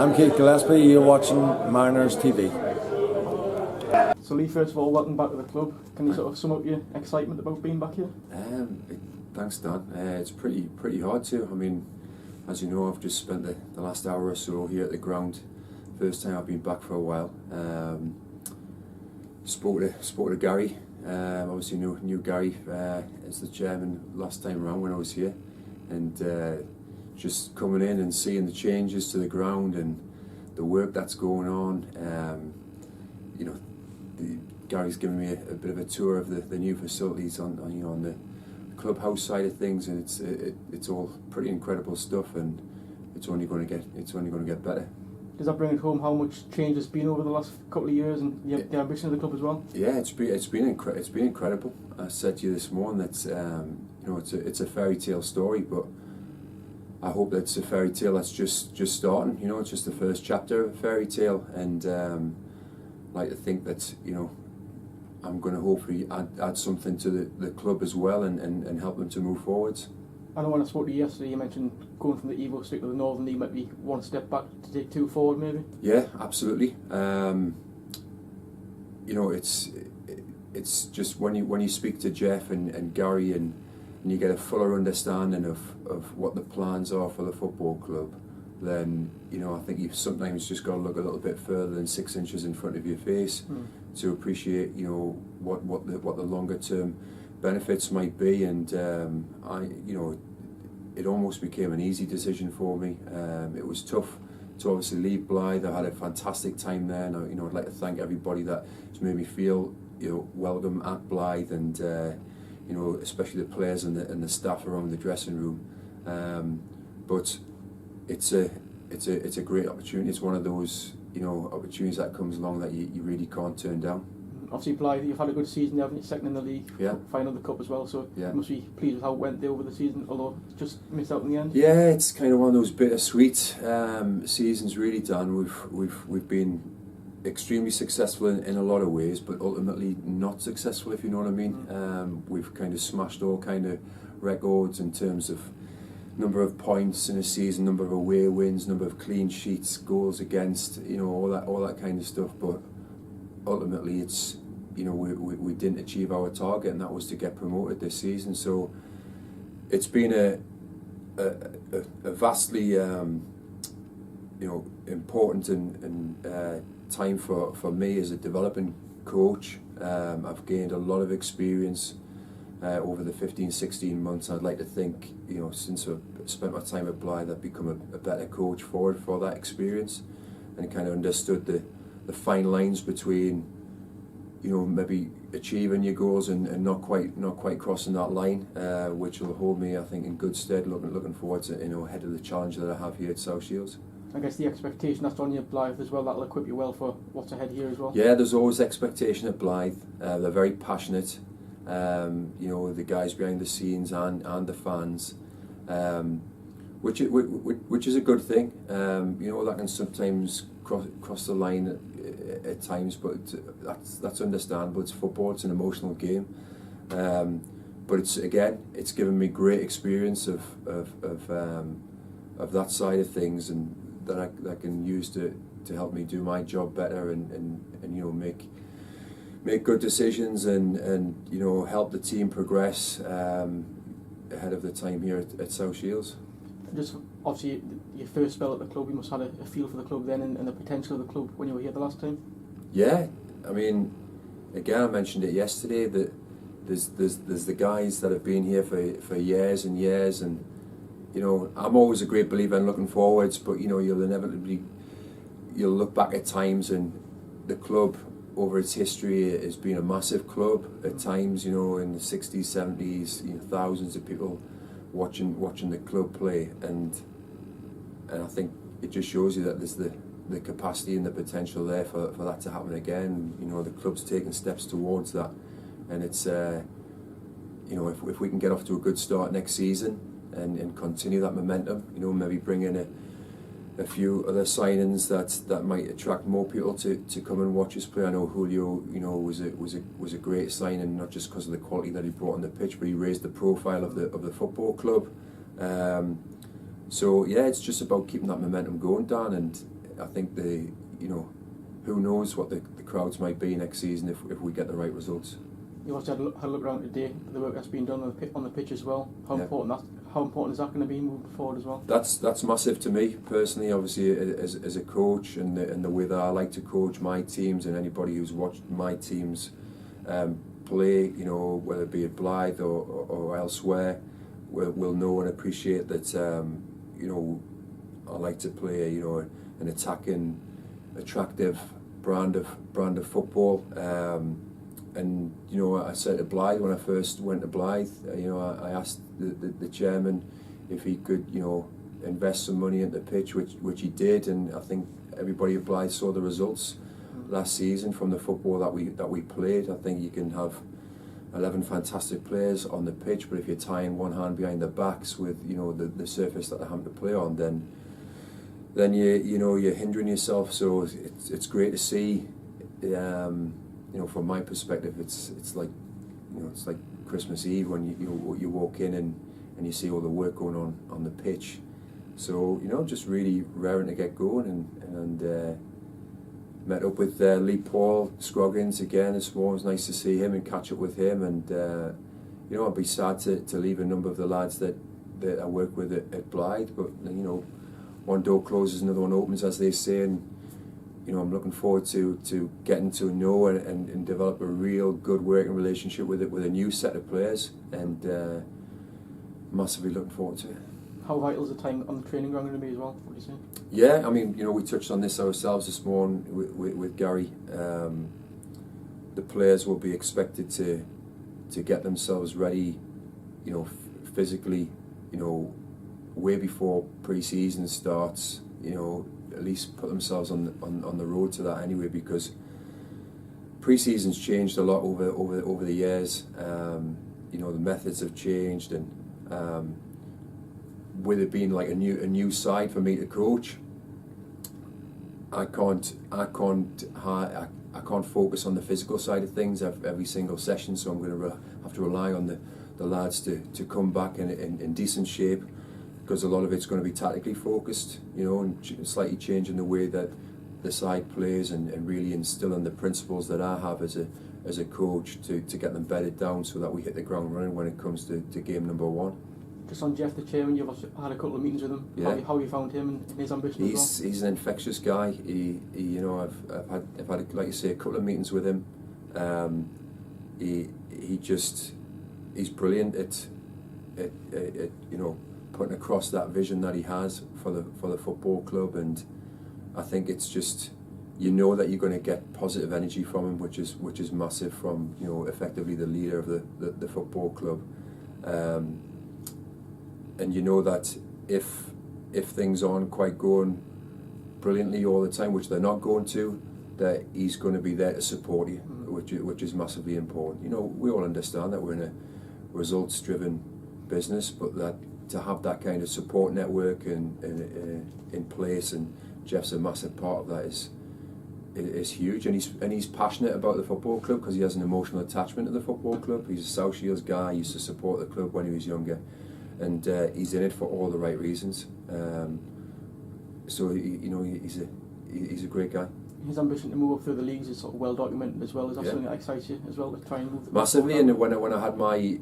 I'm Keith Gillespie, you're watching Mariners TV. So Lee, first of all, welcome back to the club. Can you sort of sum up your excitement about being back here? Thanks, Dan. It's pretty hard to. I mean, as you know, I've just spent the last hour or so here at the ground. First time I've been back for a while. Spoke to Gary. Obviously knew Gary as the chairman last time around when I was here, and just coming in and seeing the changes to the ground and the work that's going on. Gary's given me a bit of a tour of the new facilities on the clubhouse side of things, and it's all pretty incredible stuff, and it's only going to get better. Does that bring it home how much change has been over the last couple of years, and the ambition of the club as well? Yeah, it's been incredible. I said to you this morning that it's a fairy tale story, but I hope that it's a fairy tale that's just starting. It's just the first chapter of a fairy tale, and I like to think that I'm going to hopefully add something to the club as well, and help them to move forwards. I know when I spoke to you yesterday, you mentioned going from the Evo straight to the Northern League might be one step back to take two forward, maybe. Yeah, absolutely. It's just when you speak to Jeff and Gary and you get a fuller understanding of what the plans are for the football club, then I think you've sometimes just got to look a little bit further than 6 inches in front of your face to appreciate what the longer term benefits might be, and it almost became an easy decision for me. It was tough to obviously leave Blythe. I had a fantastic time there, and I'd like to thank everybody that has made me feel welcome at Blythe, and especially the players and the staff around the dressing room. But it's a great opportunity. It's one of those opportunities that comes along that you really can't turn down. Obviously, Blythe, you've had a good season, haven't you? Second in the league, final of the cup as well. So you must be pleased with how it went there over the season, although just missed out in the end. Yeah, it's kind of one of those bittersweet seasons, really, Dan. We've been extremely successful in a lot of ways, but ultimately not successful, if you know what I mean. We've kind of smashed all kind of records in terms of number of points in a season, number of away wins, number of clean sheets, goals against, all that kind of stuff. But ultimately, it's we didn't achieve our target, and that was to get promoted this season. So it's been a vastly important and time for me as a developing coach. I've gained a lot of experience over the 15-16 months. I'd like to think since I've spent my time at Blythe, I've become a better coach for that experience, and kind of understood the fine lines between maybe achieving your goals and not quite crossing that line, which will hold me, I think, in good stead looking forward to ahead of the challenge that I have here at South Shields. I guess the expectation that's on you at Blythe as well, that'll equip you well for what's ahead here as well. Yeah, there's always expectation at Blythe. They're very passionate, the guys behind the scenes and the fans, which is a good thing. That can sometimes cross the line at times, but that's understandable. It's football, it's an emotional game, but it's given me great experience of that side of things, and that I can use to help me do my job better, and make good decisions, and help the team progress ahead of the time here at South Shields. Just obviously your first spell at the club, you must have had a feel for the club then, and the potential of the club when you were here the last time. Yeah, I mean, again, I mentioned it yesterday that there's the guys that have been here for years and years, and I'm always a great believer in looking forwards, but you'll look back at times, and the club over its history has been a massive club at times. In the 60s, 70s, thousands of people watching the club play, and I think it just shows you that there's the capacity and the potential there for that to happen again. The club's taking steps towards that, and it's if we can get off to a good start next season and continue that momentum, maybe bring in a few other signings that might attract more people to come and watch us play. I know Julio, was a great signing, not just because of the quality that he brought on the pitch, but he raised the profile of the football club. So yeah, it's just about keeping that momentum going, Dan, and I think who knows what the crowds might be next season if we get the right results. You also had a look around today, the work that's been done on the pitch as well. How important is that going to be moving forward as well? That's massive to me personally. Obviously, as a coach, and the way that I like to coach my teams, and anybody who's watched my teams play, whether it be at Blythe or elsewhere, will know and appreciate that. I like to play, an attacking, attractive brand of football. And I said to Blythe when I first went to Blythe, I asked the chairman if he could, invest some money into the pitch, which he did, and I think everybody at Blythe saw the results last season from the football that we played. I think you can have 11 fantastic players on the pitch, but if you're tying one hand behind their backs with the surface that they're having to play on, then you're hindering yourself. So it's great to see. From my perspective, it's like it's like Christmas Eve when you walk in and you see all the work going on the pitch. So just really raring to get going, and met up with Lee Paul Scroggins again this morning. It was nice to see him and catch up with him, and I'd be sad to leave a number of the lads that I work with at Blythe, but one door closes, another one opens, as they say, and I'm looking forward to getting to know and develop a real good working relationship with a new set of players, and massively looking forward to it. How vital is the time on the training ground going to be as well? What do you say? Yeah, I mean, we touched on this ourselves this morning with Gary. The players will be expected to get themselves ready, physically, way before pre-season starts. At least put themselves on the road to that anyway, because pre-season's changed a lot over the years. The methods have changed, and with it being like a new side for me to coach, I can't focus on the physical side of things every single session. So I'm going to have to rely on the lads to come back in decent shape, because a lot of it's going to be tactically focused, and slightly changing the way that the side plays, and really instilling the principles that I have as a coach to get them bedded down so that we hit the ground running when it comes to game number one. Just on Jeff, the chairman, you've had a couple of meetings with him. Yeah. How you found him and his ambition as well? He's an infectious guy. I've had, like you say, a couple of meetings with him. He's brilliant at putting across that vision that he has for the football club, and I think it's just that you're going to get positive energy from him, which is massive from effectively the leader of the football club. And that if things aren't quite going brilliantly all the time, which they're not going to, that he's going to be there to support you, which is massively important. We all understand that we're in a results-driven business, but that to have that kind of support network in place, and Jeff's a massive part of that, is huge. And he's passionate about the football club because he has an emotional attachment to the football club. He's a South Shields guy. He used to support the club when he was younger. And he's in it for all the right reasons. So he's a great guy. His ambition to move up through the leagues is sort of well documented as well. Is that something that excites you as well, to try and move? Massively. And when I had my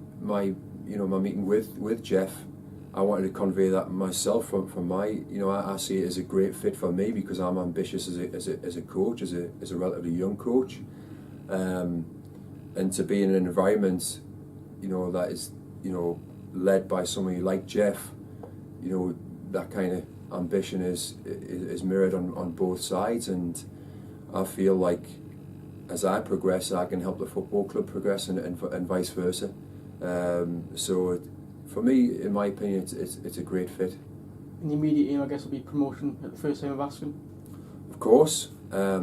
meeting with Jeff, I wanted to convey that myself from my I see it as a great fit for me, because I'm ambitious as a coach, as a relatively young coach, and to be in an environment that is led by somebody like Jeff, that kind of ambition is mirrored on both sides, and I feel like as I progress, I can help the football club progress, and vice versa. So for me, in my opinion, it's a great fit. In the immediate aim, I guess, will be promotion at the first time of asking. Of course, I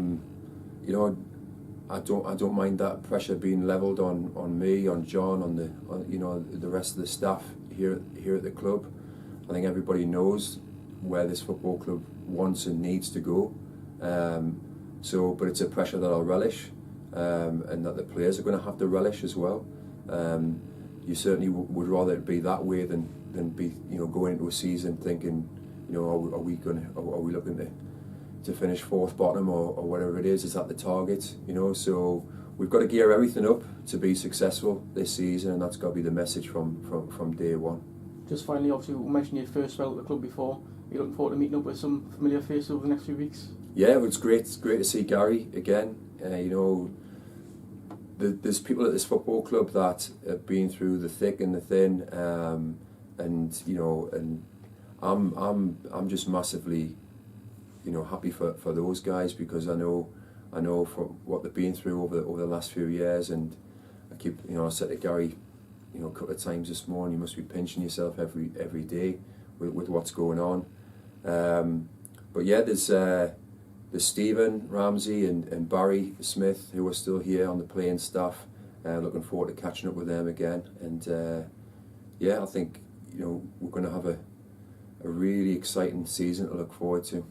don't mind that pressure being levelled on me, on John, on the rest of the staff here at the club. I think everybody knows where this football club wants and needs to go. But it's a pressure that I'll relish, and that the players are going to have to relish as well. You certainly would rather it be that way than be going into a season thinking, are we looking to finish fourth bottom or whatever it is that the target, you know. So we've got to gear everything up to be successful this season, and that's got to be the message from day one. Just finally, obviously we mentioned your first spell at the club before. You're looking forward to meeting up with some familiar faces over the next few weeks? Yeah, well, it's great. It's great to see Gary again. You know, there's people at this football club that have been through the thick and the thin, and you know, and I'm just massively, you know, happy for those guys, because I know from what they've been through over the last few years. And I said to Gary, you know, a couple of times this morning, you must be pinching yourself every day with what's going on. But yeah, there's Stephen Ramsey and Barry Smith, who are still here on the playing staff. Looking forward to catching up with them again. And yeah, I think, you know, we're going to have a really exciting season to look forward to.